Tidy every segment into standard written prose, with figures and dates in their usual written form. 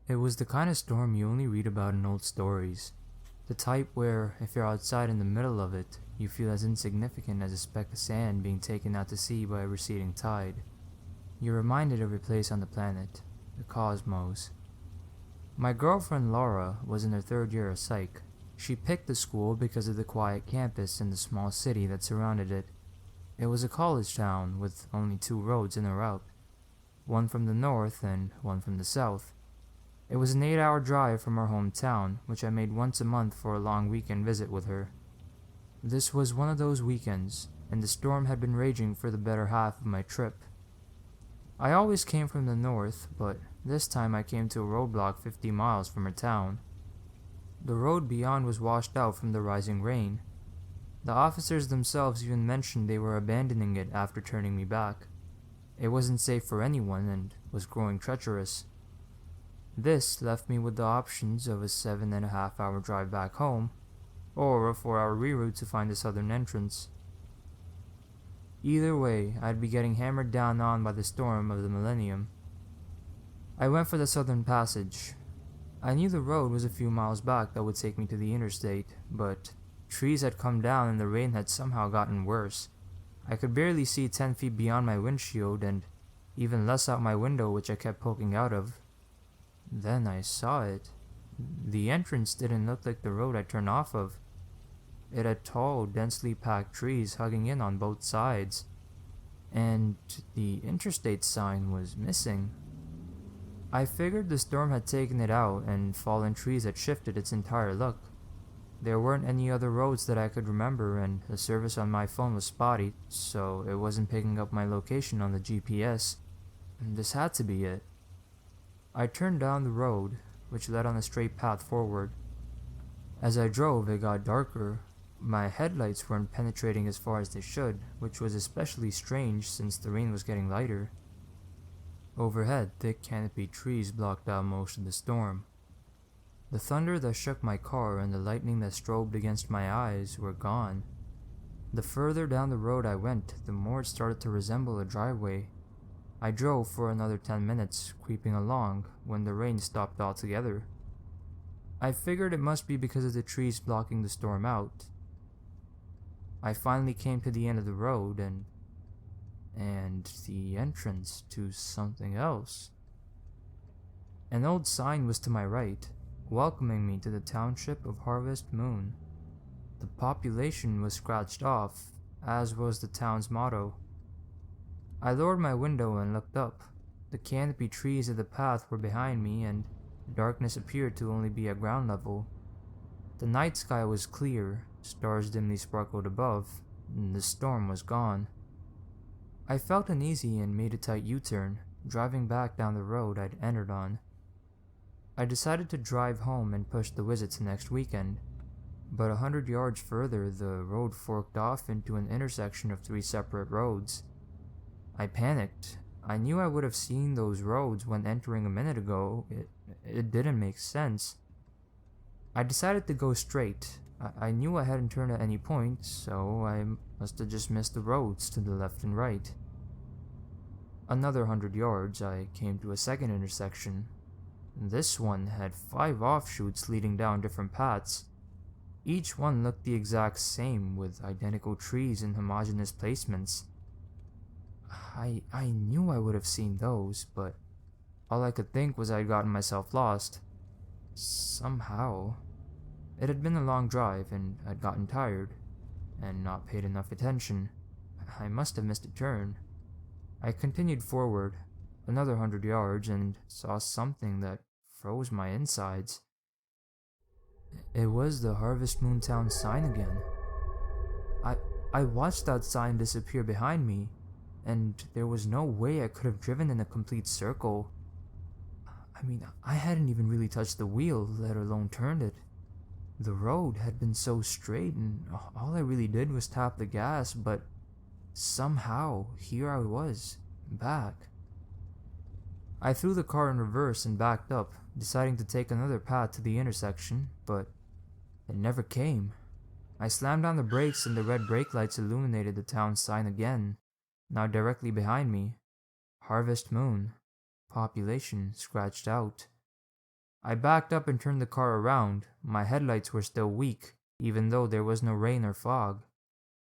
It was the kind of storm you only read about in old stories. The type where, if you're outside in the middle of it, you feel as insignificant as a speck of sand being taken out to sea by a receding tide. You're reminded of your place on the planet, the cosmos. My girlfriend Laura was in her third year of psych. She picked the school because of the quiet campus and the small city that surrounded it. It was a college town with only two roads in a route, one from the north and one from the south. It was an 8-hour drive from our hometown, which I made once a month for a long weekend visit with her. This was one of those weekends, and the storm had been raging for the better half of my trip. I always came from the north, but this time I came to a roadblock 50 miles from her town. The road beyond was washed out from the rising rain. The officers themselves even mentioned they were abandoning it after turning me back. It wasn't safe for anyone and was growing treacherous. This left me with the options of a 7.5-hour drive back home, or a 4-hour reroute to find the southern entrance. Either way, I'd be getting hammered down on by the storm of the millennium. I went for the southern passage. I knew the road was a few miles back that would take me to the interstate, but trees had come down and the rain had somehow gotten worse. I could barely see 10 feet beyond my windshield and even less out my window, which I kept poking out of. Then I saw it. The entrance didn't look like the road I turned off of. It had tall, densely packed trees hugging in on both sides, and the interstate sign was missing. I figured the storm had taken it out and fallen trees had shifted its entire look. There weren't any other roads that I could remember, and the service on my phone was spotty, so it wasn't picking up my location on the GPS. This had to be it. I turned down the road, which led on a straight path forward. As I drove, it got darker. My headlights weren't penetrating as far as they should, which was especially strange since the rain was getting lighter. Overhead, thick canopied trees blocked out most of the storm. The thunder that shook my car and the lightning that strobed against my eyes were gone. The further down the road I went, the more it started to resemble a driveway. I drove for another 10 minutes, creeping along, when the rain stopped altogether. I figured it must be because of the trees blocking the storm out. I finally came to the end of the road and the entrance to something else. An old sign was to my right, welcoming me to the township of Harvest Moon. The population was scratched off, as was the town's motto. I lowered my window and looked up. The canopy trees of the path were behind me, and darkness appeared to only be at ground level. The night sky was clear, stars dimly sparkled above, and the storm was gone. I felt uneasy and made a tight U-turn, driving back down the road I'd entered on. I decided to drive home and push the visit to next weekend, but 100 yards further the road forked off into an intersection of 3 separate roads. I panicked. I knew I would have seen those roads when entering a minute ago. It didn't make sense. I decided to go straight. I knew I hadn't turned at any point, so I must have just missed the roads to the left and right. Another 100 yards, I came to a second intersection. This one had 5 offshoots leading down different paths. Each one looked the exact same, with identical trees and homogeneous placements. I knew I would have seen those, but all I could think was I'd gotten myself lost. Somehow. It had been a long drive, and I'd gotten tired, and not paid enough attention. I must have missed a turn. I continued forward, another 100 yards, and saw something that froze my insides. It was the Harvest Moon Town sign again. I watched that sign disappear behind me, and there was no way I could have driven in a complete circle. I hadn't even really touched the wheel, let alone turned it. The road had been so straight, and all I really did was tap the gas, but somehow, here I was, back. I threw the car in reverse and backed up, deciding to take another path to the intersection, but it never came. I slammed on the brakes and the red brake lights illuminated the town sign again, now directly behind me. Harvest Moon. Population scratched out. I backed up and turned the car around. My headlights were still weak, even though there was no rain or fog.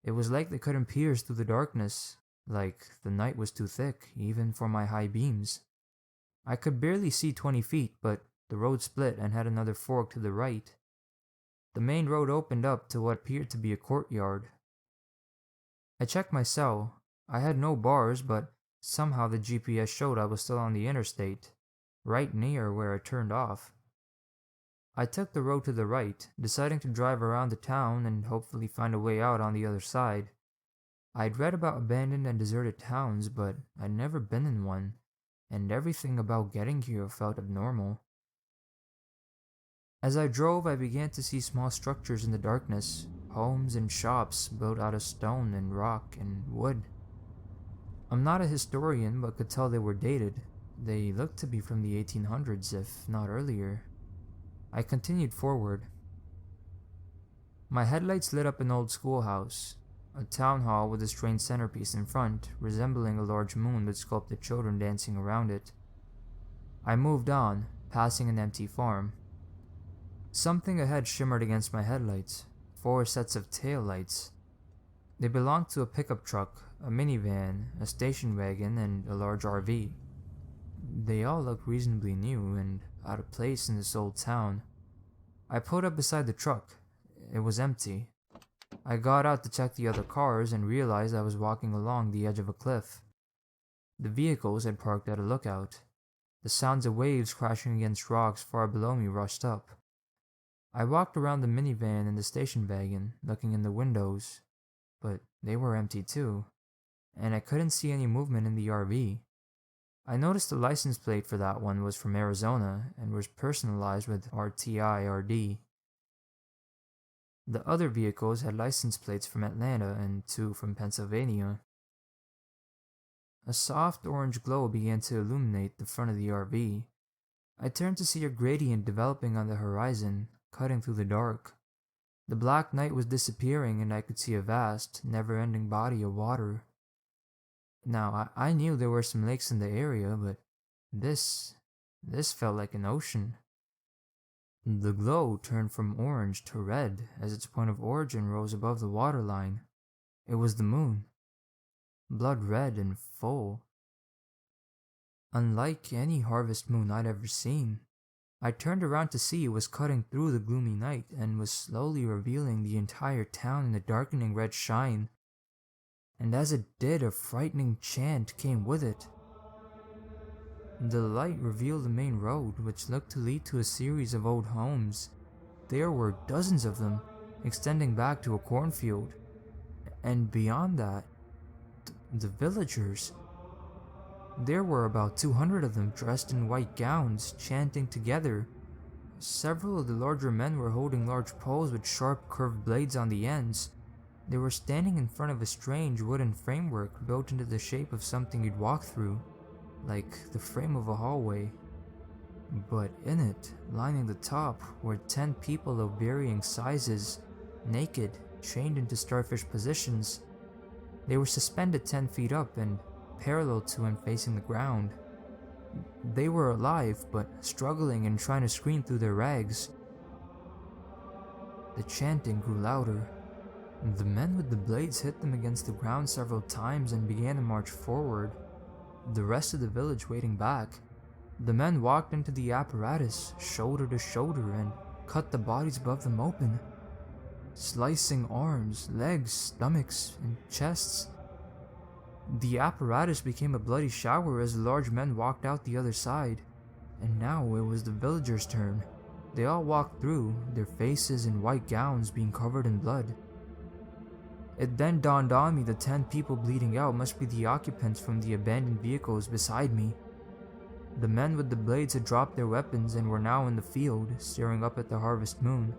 It was like they couldn't pierce through the darkness, like the night was too thick, even for my high beams. I could barely see 20 feet, but the road split and had another fork to the right. The main road opened up to what appeared to be a courtyard. I checked my cell. I had no bars, but somehow the GPS showed I was still on the interstate, right near where I turned off. I took the road to the right, deciding to drive around the town and hopefully find a way out on the other side. I'd read about abandoned and deserted towns, but I'd never been in one, and everything about getting here felt abnormal. As I drove, I began to see small structures in the darkness, homes and shops built out of stone and rock and wood. I'm not a historian, but could tell they were dated. They looked to be from the 1800s, if not earlier. I continued forward. My headlights lit up an old schoolhouse, a town hall with a strange centerpiece in front, resembling a large moon with sculpted children dancing around it. I moved on, passing an empty farm. Something ahead shimmered against my headlights, 4 sets of taillights. They belonged to a pickup truck, a minivan, a station wagon, and a large RV. They all looked reasonably new and out of place in this old town. I pulled up beside the truck. It was empty. I got out to check the other cars and realized I was walking along the edge of a cliff. The vehicles had parked at a lookout. The sounds of waves crashing against rocks far below me rushed up. I walked around the minivan and the station wagon, looking in the windows, but they were empty too, and I couldn't see any movement in the RV. I noticed the license plate for that one was from Arizona and was personalized with RTI-RD. The other vehicles had license plates from Atlanta and 2 from Pennsylvania. A soft orange glow began to illuminate the front of the RV. I turned to see a gradient developing on the horizon, cutting through the dark. The black night was disappearing and I could see a vast, never-ending body of water. Now, I knew there were some lakes in the area, but this felt like an ocean. The glow turned from orange to red as its point of origin rose above the waterline. It was the moon. Blood red and full. Unlike any harvest moon I'd ever seen, I turned around to see it was cutting through the gloomy night and was slowly revealing the entire town in a darkening red shine. And as it did, a frightening chant came with it. The light revealed the main road, which looked to lead to a series of old homes. There were dozens of them, extending back to a cornfield. And beyond that, the villagers. There were about 200 of them dressed in white gowns, chanting together. Several of the larger men were holding large poles with sharp curved blades on the ends. They were standing in front of a strange wooden framework built into the shape of something you'd walk through, like the frame of a hallway. But in it, lining the top, were 10 people of varying sizes, naked, chained into starfish positions. They were suspended 10 feet up and parallel to and facing the ground. They were alive, but struggling and trying to scream through their rags. The chanting grew louder. The men with the blades hit them against the ground several times and began to march forward, the rest of the village waiting back. The men walked into the apparatus, shoulder to shoulder, and cut the bodies above them open, slicing arms, legs, stomachs, and chests. The apparatus became a bloody shower as the large men walked out the other side, and now it was the villagers' turn. They all walked through, their faces and white gowns being covered in blood. It then dawned on me the 10 people bleeding out must be the occupants from the abandoned vehicles beside me. The men with the blades had dropped their weapons and were now in the field, staring up at the harvest moon.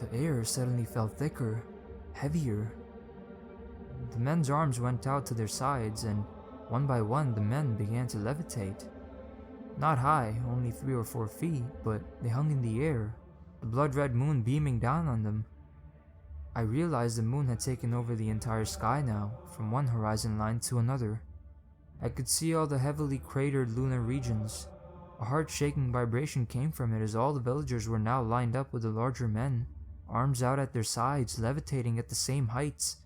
The air suddenly felt thicker, heavier. The men's arms went out to their sides, and one by one the men began to levitate. Not high, only 3 or 4 feet, but they hung in the air, the blood-red moon beaming down on them. I realized the moon had taken over the entire sky now, from one horizon line to another. I could see all the heavily cratered lunar regions. A heart-shaking vibration came from it as all the villagers were now lined up with the larger men, arms out at their sides, levitating at the same heights.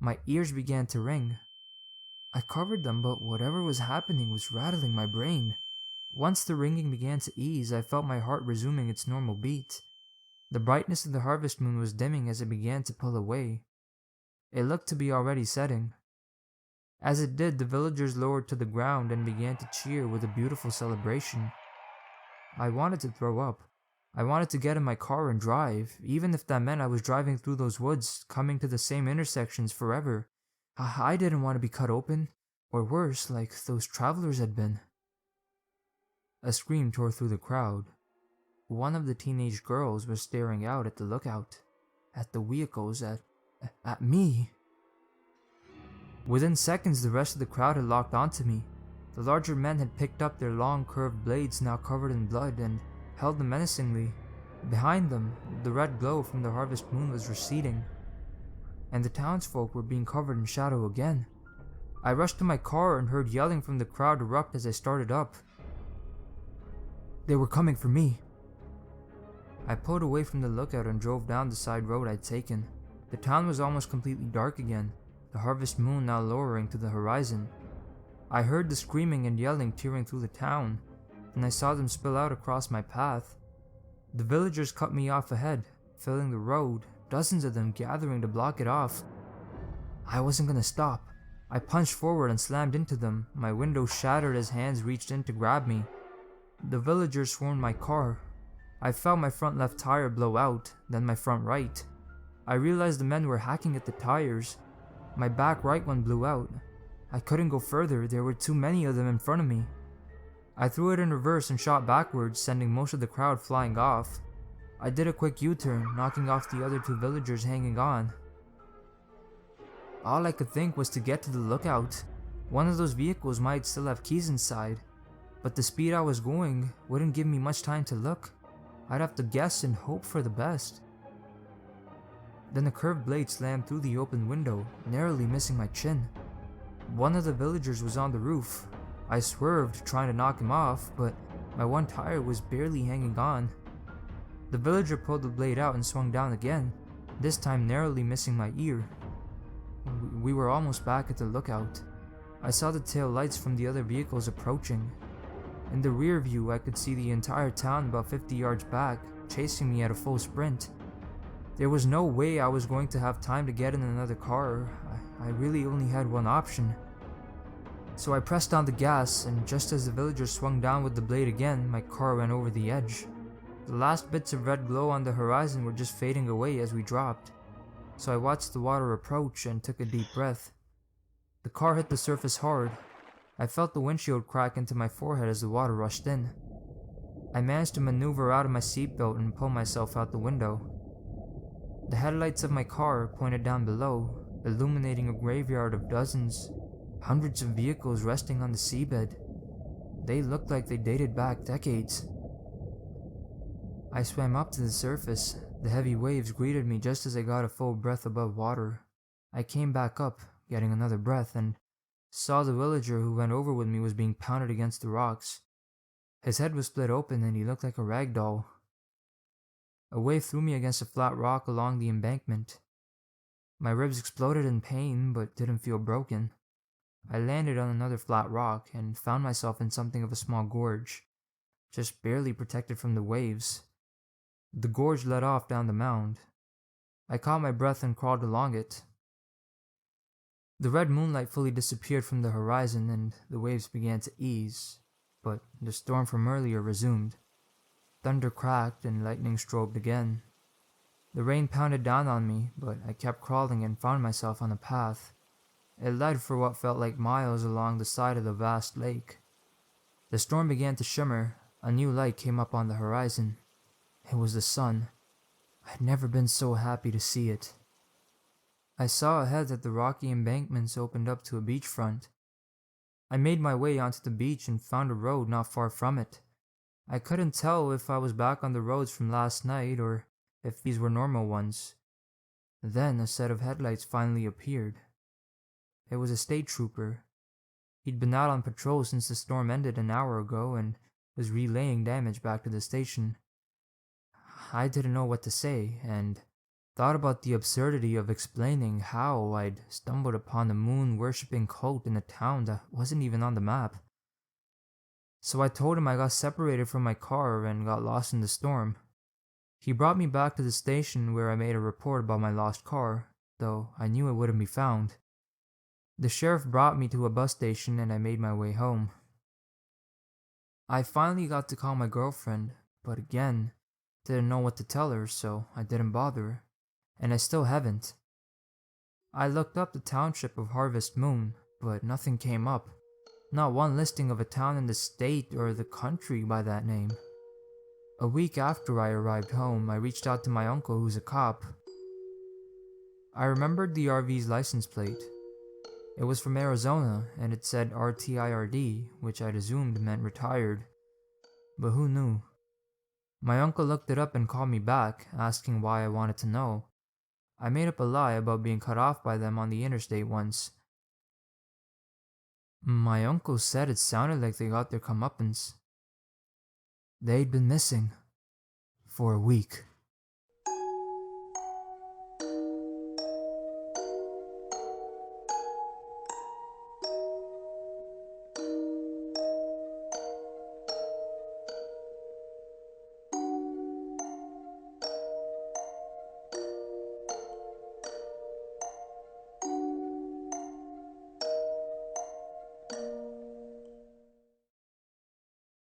My ears began to ring. I covered them, but whatever was happening was rattling my brain. Once the ringing began to ease, I felt my heart resuming its normal beat. The brightness of the harvest moon was dimming as it began to pull away. It looked to be already setting. As it did, the villagers lowered to the ground and began to cheer with a beautiful celebration. I wanted to throw up. I wanted to get in my car and drive, even if that meant I was driving through those woods, coming to the same intersections forever. I didn't want to be cut open, or worse, like those travelers had been. A scream tore through the crowd. One of the teenage girls was staring out at the lookout, at the vehicles, at me. Within seconds, the rest of the crowd had locked onto me. The larger men had picked up their long, curved blades now covered in blood and held them menacingly. Behind them, the red glow from the harvest moon was receding, and the townsfolk were being covered in shadow again. I rushed to my car and heard yelling from the crowd erupt as I started up. They were coming for me. I pulled away from the lookout and drove down the side road I'd taken. The town was almost completely dark again, the harvest moon now lowering to the horizon. I heard the screaming and yelling tearing through the town, and I saw them spill out across my path. The villagers cut me off ahead, filling the road, dozens of them gathering to block it off. I wasn't gonna stop. I punched forward and slammed into them, my window shattered as hands reached in to grab me. The villagers swarmed my car. I felt my front left tire blow out, then my front right. I realized the men were hacking at the tires. My back right one blew out. I couldn't go further, there were too many of them in front of me. I threw it in reverse and shot backwards, sending most of the crowd flying off. I did a quick U-turn, knocking off the other two villagers hanging on. All I could think was to get to the lookout. One of those vehicles might still have keys inside, but the speed I was going wouldn't give me much time to look. I'd have to guess and hope for the best. Then a curved blade slammed through the open window, narrowly missing my chin. One of the villagers was on the roof. I swerved, trying to knock him off, but my one tire was barely hanging on. The villager pulled the blade out and swung down again, this time narrowly missing my ear. We were almost back at the lookout. I saw the tail lights from the other vehicles approaching. In the rear view, I could see the entire town about 50 yards back, chasing me at a full sprint. There was no way I was going to have time to get in another car. I really only had one option. So I pressed down the gas, and just as the villager swung down with the blade again, my car went over the edge. The last bits of red glow on the horizon were just fading away as we dropped. So I watched the water approach and took a deep breath. The car hit the surface hard. I felt the windshield crack into my forehead as the water rushed in. I managed to maneuver out of my seatbelt and pull myself out the window. The headlights of my car pointed down below, illuminating a graveyard of dozens, hundreds of vehicles resting on the seabed. They looked like they dated back decades. I swam up to the surface. The heavy waves greeted me just as I got a full breath above water. I came back up, getting another breath, and saw the villager who went over with me was being pounded against the rocks. His head was split open and he looked like a rag doll. A wave threw me against a flat rock along the embankment. My ribs exploded in pain but didn't feel broken. I landed on another flat rock and found myself in something of a small gorge, just barely protected from the waves. The gorge led off down the mound. I caught my breath and crawled along it. The red moonlight fully disappeared from the horizon and the waves began to ease, but the storm from earlier resumed. Thunder cracked and lightning strobed again. The rain pounded down on me, but I kept crawling and found myself on a path. It led for what felt like miles along the side of the vast lake. The storm began to shimmer. A new light came up on the horizon. It was the sun. I'd never been so happy to see it. I saw ahead that the rocky embankments opened up to a beachfront. I made my way onto the beach and found a road not far from it. I couldn't tell if I was back on the roads from last night or if these were normal ones. Then a set of headlights finally appeared. It was a state trooper. He'd been out on patrol since the storm ended an hour ago, and was relaying damage back to the station. I didn't know what to say, and thought about the absurdity of explaining how I'd stumbled upon a moon-worshipping cult in a town that wasn't even on the map. So I told him I got separated from my car and got lost in the storm. He brought me back to the station where I made a report about my lost car, though I knew it wouldn't be found. The sheriff brought me to a bus station and I made my way home. I finally got to call my girlfriend, but again, didn't know what to tell her, so I didn't bother, and I still haven't. I looked up the township of Harvest Moon, but nothing came up. Not one listing of a town in the state or the country by that name. A week after I arrived home, I reached out to my uncle who's a cop. I remembered the RV's license plate. It was from Arizona, and it said RTIRD, which I'd assumed meant retired. But who knew? My uncle looked it up and called me back, asking why I wanted to know. I made up a lie about being cut off by them on the interstate once. My uncle said it sounded like they got their comeuppance. They'd been missing for a week.